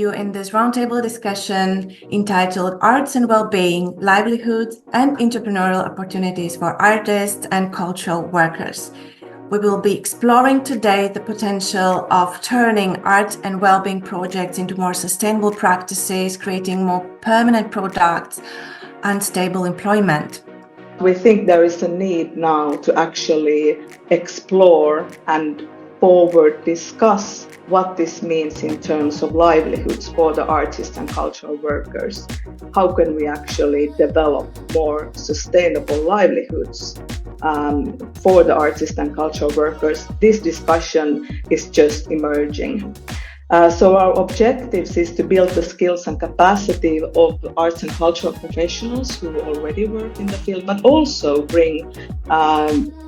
you in this roundtable discussion entitled Arts and Wellbeing, Livelihoods and Entrepreneurial Opportunities for Artists and Cultural Workers. We will be exploring today the potential of turning art and well-being projects into more sustainable practices, creating more permanent products and stable employment. We think there is a need now to actually explore and forward discuss what this means in terms of livelihoods for the artists and cultural workers. How can we actually develop more sustainable livelihoods for the artists and cultural workers? This discussion is just emerging. So our objectives is to build the skills and capacity of arts and cultural professionals who already work in the field, but also bring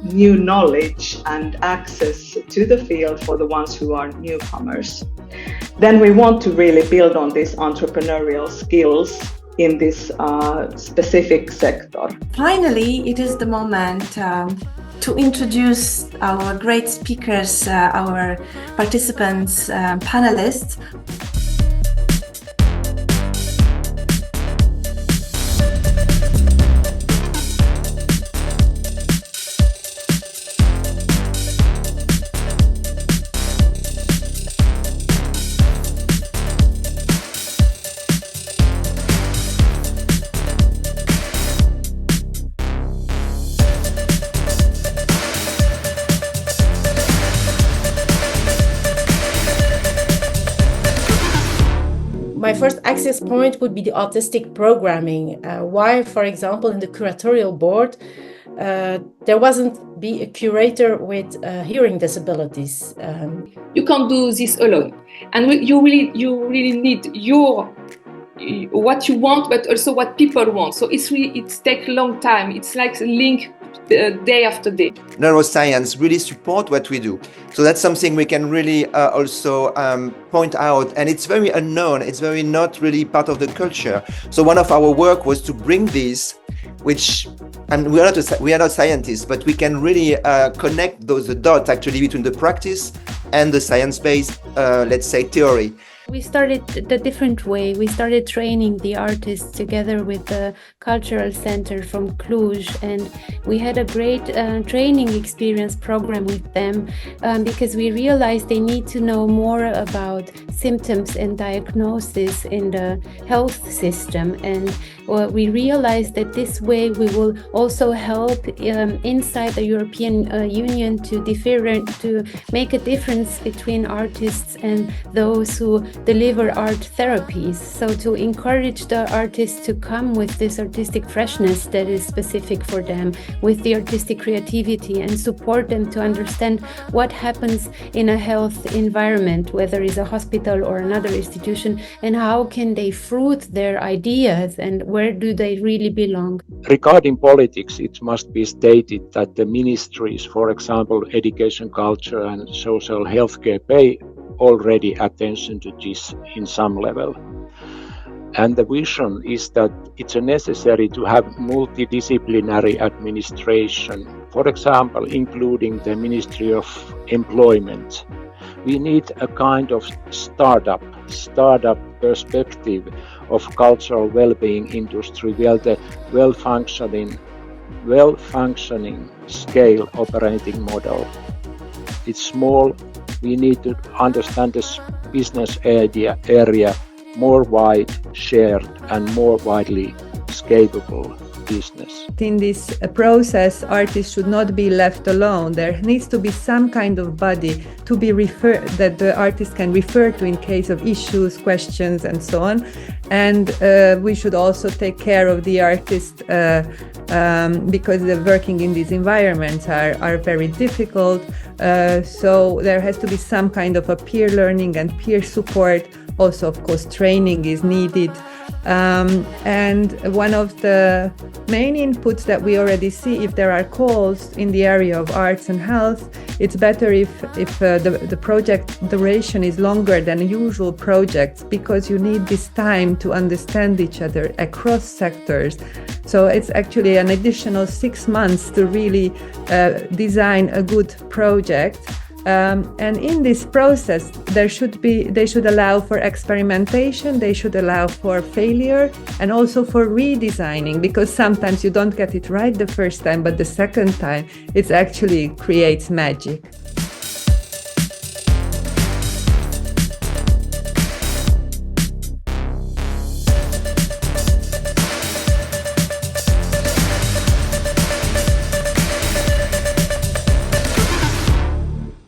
new knowledge and access to the field for the ones who are newcomers. Then we want to really build on these entrepreneurial skills in this specific sector. Finally, it is the moment to introduce our great speakers, our participants, panelists. My first access point would be the artistic programming. Why, for example, in the curatorial board, there wasn't be a curator with hearing disabilities. You can't do this alone, and you really need what you want, but also what people want. So it takes a long time. It's like a link day after day. Neuroscience really support what we do. So that's something we can really also point out. And it's very unknown. It's very not really part of the culture. So one of our work was to bring this, and we are not scientists, but we can really connect the dots actually between the practice and the science-based, let's say, theory. We started the different way. We started training the artists together with the cultural center from Cluj, and we had a great training experience program with them because we realized they need to know more about symptoms and diagnosis in the health system, and we realized that this way we will also help inside the European Union to make a difference between artists and those who deliver art therapies. So to encourage the artists to come with this artistic freshness that is specific for them, with the artistic creativity, and support them to understand what happens in a health environment, whether it's a hospital or another institution, and how can they fruit their ideas and where do they really belong. Regarding politics, it must be stated that the ministries, for example, education, culture and social healthcare, pay already attention to this in some level. And the vision is that it's necessary to have multidisciplinary administration, for example, including the Ministry of Employment. We need a kind of startup perspective of cultural well-being industry where the well-functioning scale operating model. It's small. We need to understand this business area more wide shared and more widely scalable business. In this process, artists should not be left alone. There needs to be some kind of body to be referred that the artist can refer to in case of issues, questions, and so on. And we should also take care of the artist because the working in these environments are very difficult. So there has to be some kind of a peer learning and peer support. Also, of course, training is needed. And one of the main inputs that we already see, if there are calls in the area of arts and health, it's better if the project duration is longer than usual projects, because you need this time to understand each other across sectors. So it's actually an additional 6 months to really design a good project. And in this process, they should allow for experimentation, they should allow for failure, and also for redesigning, because sometimes you don't get it right the first time, but the second time it actually creates magic.